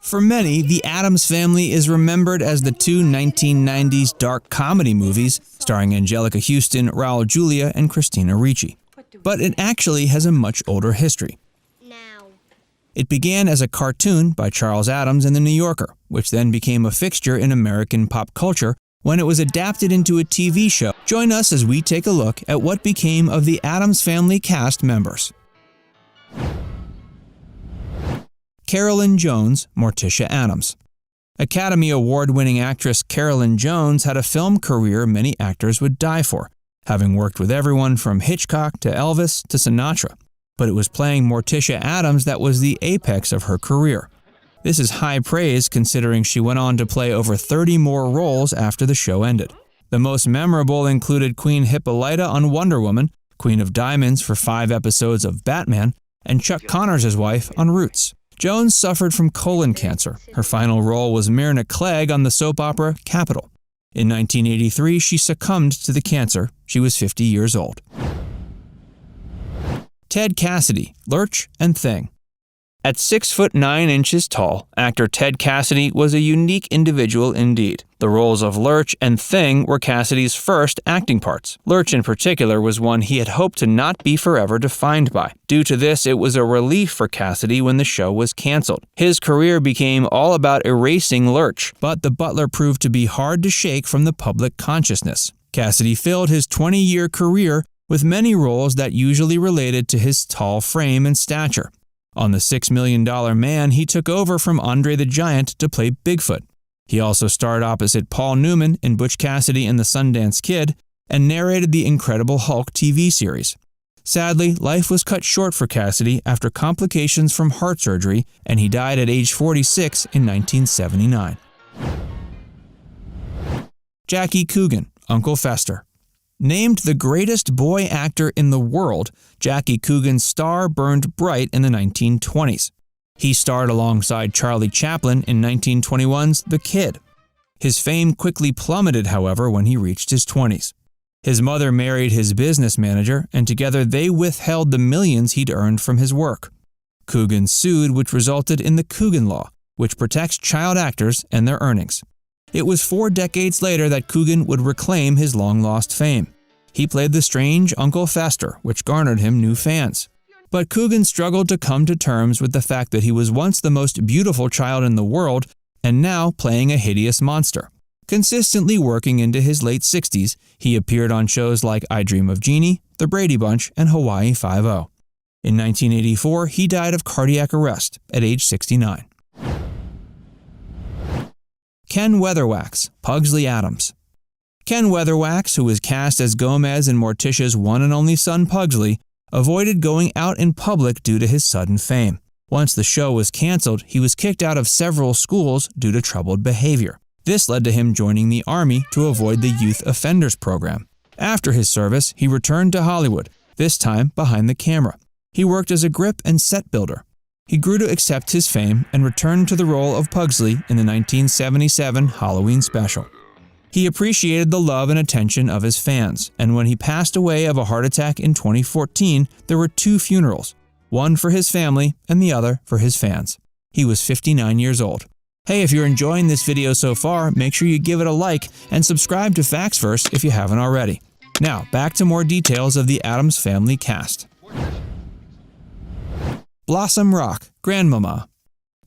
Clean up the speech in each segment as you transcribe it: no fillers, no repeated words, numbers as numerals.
For many, The Addams Family is remembered as the two 1990s dark comedy movies starring Angelica Houston, Raul Julia, and Christina Ricci. But it actually has a much older history. It began as a cartoon by Charles Addams in The New Yorker, which then became a fixture in American pop culture when it was adapted into a TV show. Join us as we take a look at what became of the Addams Family cast members. Carolyn Jones, Morticia Addams. Academy Award-winning actress Carolyn Jones had a film career many actors would die for, having worked with everyone from Hitchcock to Elvis to Sinatra. But it was playing Morticia Addams that was the apex of her career. This is high praise considering she went on to play over 30 more roles after the show ended. The most memorable included Queen Hippolyta on Wonder Woman, Queen of Diamonds for 5 episodes of Batman, and Chuck Connors' wife on Roots. Jones suffered from colon cancer. Her final role was Myrna Clegg on the soap opera Capital. In 1983, she succumbed to the cancer. She was 50 years old. Ted Cassidy, Lurch and Thing. At 6 foot 9 inches tall, actor Ted Cassidy was a unique individual indeed. The roles of Lurch and Thing were Cassidy's first acting parts. Lurch in particular was one he had hoped to not be forever defined by. Due to this, it was a relief for Cassidy when the show was canceled. His career became all about erasing Lurch, but the butler proved to be hard to shake from the public consciousness. Cassidy filled his 20-year career with many roles that usually related to his tall frame and stature. On The $6 Million Man, he took over from Andre the Giant to play Bigfoot. He also starred opposite Paul Newman in Butch Cassidy and the Sundance Kid and narrated the Incredible Hulk TV series. Sadly, life was cut short for Cassidy after complications from heart surgery, and he died at age 46 in 1979. Jackie Coogan, Uncle Fester. Named the greatest boy actor in the world, Jackie Coogan's star burned bright in the 1920s. He starred alongside Charlie Chaplin in 1921's The Kid. His fame quickly plummeted, however, when he reached his 20s. His mother married his business manager, and together they withheld the millions he'd earned from his work. Coogan sued, which resulted in the Coogan Law, which protects child actors and their earnings. It was 4 decades later that Coogan would reclaim his long-lost fame. He played the strange Uncle Fester, which garnered him new fans. But Coogan struggled to come to terms with the fact that he was once the most beautiful child in the world and now playing a hideous monster. Consistently working into his late 60s, he appeared on shows like I Dream of Jeannie, The Brady Bunch, and Hawaii Five-0. In 1984, he died of cardiac arrest at age 69. Ken Weatherwax, Pugsley Addams. Ken Weatherwax, who was cast as Gomez in Morticia's one and only son Pugsley, avoided going out in public due to his sudden fame. Once the show was canceled, he was kicked out of several schools due to troubled behavior. This led to him joining the Army to avoid the Youth Offenders Program. After his service, he returned to Hollywood, this time behind the camera. He worked as a grip and set builder. He grew to accept his fame and returned to the role of Pugsley in the 1977 Halloween special. He appreciated the love and attention of his fans, and when he passed away of a heart attack in 2014, there were 2 funerals, one for his family and the other for his fans. He was 59 years old. Hey, if you're enjoying this video so far, make sure you give it a like and subscribe to Facts Verse if you haven't already. Now, back to more details of the Addams Family cast. Blossom Rock, Grandmama.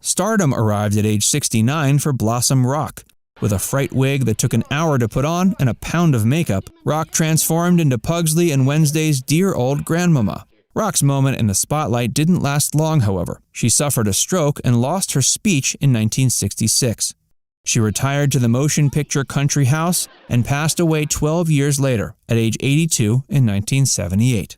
Stardom arrived at age 69 for Blossom Rock. With a fright wig that took an hour to put on and a pound of makeup, Rock transformed into Pugsley and Wednesday's dear old Grandmama. Rock's moment in the spotlight didn't last long, however. She suffered a stroke and lost her speech in 1966. She retired to the motion picture Country House and passed away 12 years later at age 82 in 1978.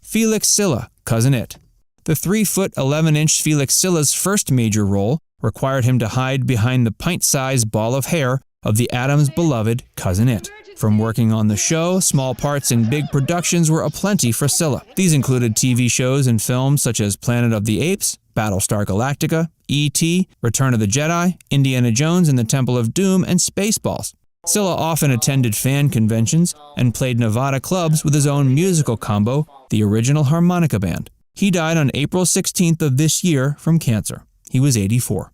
Felix Silla, Cousin It. The 3'11" Felix Silla's first major role required him to hide behind the pint-sized ball of hair of the Addams' beloved Cousin It. From working on the show, small parts in big productions were aplenty for Silla. These included TV shows and films such as Planet of the Apes, Battlestar Galactica, E.T., Return of the Jedi, Indiana Jones and the Temple of Doom, and Spaceballs. Silla often attended fan conventions and played Nevada clubs with his own musical combo, the Original Harmonica Band. He died on April 16th of this year from cancer. He was 84.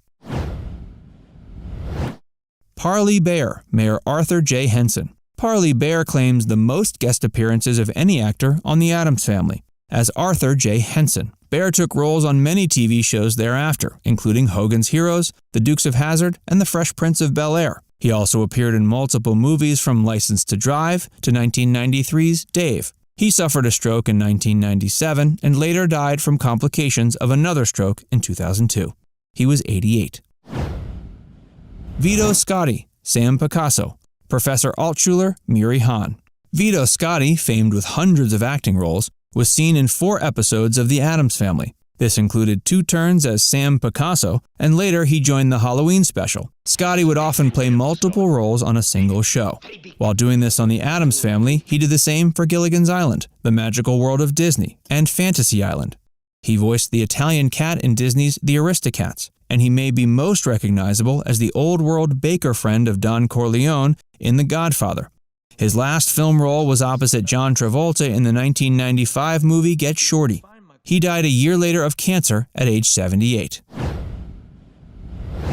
Parley Baer, Mayor Arthur J. Henson. Parley Baer claims the most guest appearances of any actor on The Addams Family, as Arthur J. Henson. Baer took roles on many TV shows thereafter, including Hogan's Heroes, The Dukes of Hazzard, and The Fresh Prince of Bel-Air. He also appeared in multiple movies from License to Drive to 1993's Dave. He suffered a stroke in 1997 and later died from complications of another stroke in 2002. He was 88. Vito Scotti, Sam Picasso. Professor Altshuler, Miri Haan. Vito Scotti, famed with hundreds of acting roles, was seen in 4 episodes of The Addams Family. This included 2 turns as Sam Picasso, and later he joined the Halloween special. Scotti would often play multiple roles on a single show. While doing this on The Addams Family, he did the same for Gilligan's Island, The Magical World of Disney, and Fantasy Island. He voiced the Italian cat in Disney's The Aristocats, and he may be most recognizable as the old-world baker friend of Don Corleone in The Godfather. His last film role was opposite John Travolta in the 1995 movie Get Shorty. He died a year later of cancer at age 78.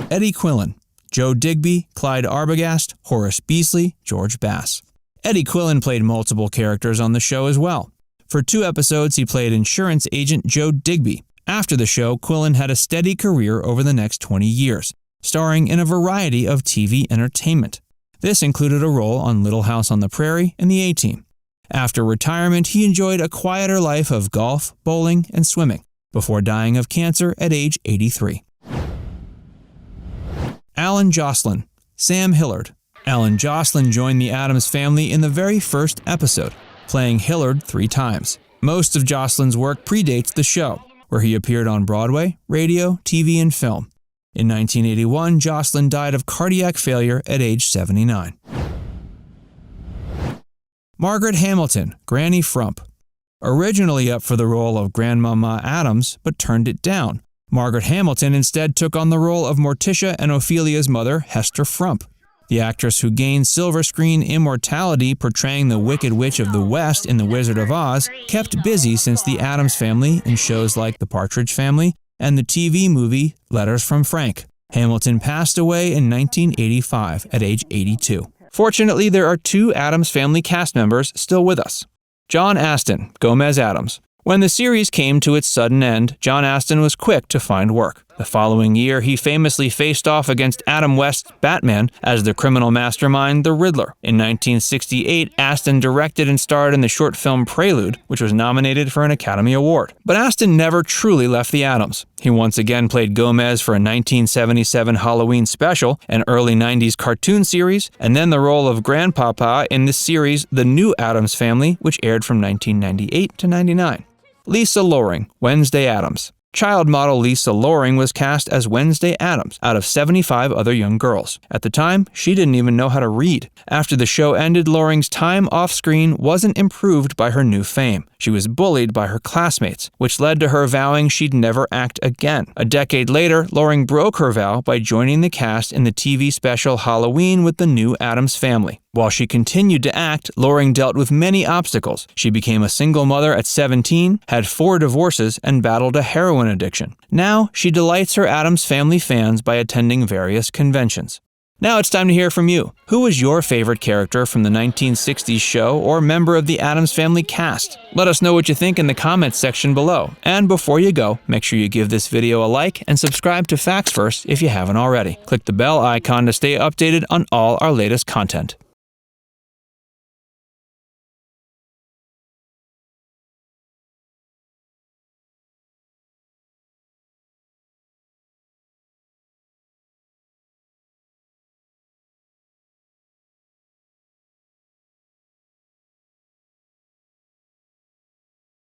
Eddie Quillan, Joe Digby, Clyde Arbogast, Horace Beesley, George Bass. Eddie Quillan played multiple characters on the show as well. For 2 episodes, he played insurance agent Joe Digby. After the show, Quillan had a steady career over the next 20 years, starring in a variety of TV entertainment. This included a role on Little House on the Prairie and The A-Team. After retirement, he enjoyed a quieter life of golf, bowling, and swimming, before dying of cancer at age 83. Allyn Joslyn, Sam Hillard. Allyn Joslyn joined The Addams Family in the very first episode, playing Hillard 3 times. Most of Joslyn's work predates the show, where he appeared on Broadway, radio, TV, and film. In 1981, Joslyn died of cardiac failure at age 79. Margaret Hamilton, Granny Frump. Originally up for the role of Grandmama Addams, but turned it down. Margaret Hamilton instead took on the role of Morticia and Ophelia's mother, Hester Frump. The actress who gained silver screen immortality portraying the Wicked Witch of the West in The Wizard of Oz kept busy since The Addams Family in shows like The Partridge Family and the TV movie Letters from Frank. Hamilton passed away in 1985 at age 82. Fortunately, there are 2 Addams Family cast members still with us. John Astin, Gomez Addams. When the series came to its sudden end, John Astin was quick to find work. The following year, he famously faced off against Adam West's Batman as the criminal mastermind, the Riddler. In 1968, Astin directed and starred in the short film Prelude, which was nominated for an Academy Award. But Astin never truly left the Addams. He once again played Gomez for a 1977 Halloween special, an early 90s cartoon series, and then the role of Grandpapa in the series The New Addams Family, which aired from 1998 to 99. Lisa Loring, Wednesday Addams. Child model Lisa Loring was cast as Wednesday Addams out of 75 other young girls. At the time, she didn't even know how to read. After the show ended, Loring's time off-screen wasn't improved by her new fame. She was bullied by her classmates, which led to her vowing she'd never act again. A decade later, Loring broke her vow by joining the cast in the TV special Halloween with the New Addams Family. While she continued to act, Loring dealt with many obstacles. She became a single mother at 17, had 4 divorces, and battled a heroin addiction. Now, she delights her Addams Family fans by attending various conventions. Now it's time to hear from you. Who was your favorite character from the 1960s show or member of the Addams Family cast? Let us know what you think in the comments section below. And before you go, make sure you give this video a like and subscribe to Facts First if you haven't already. Click the bell icon to stay updated on all our latest content.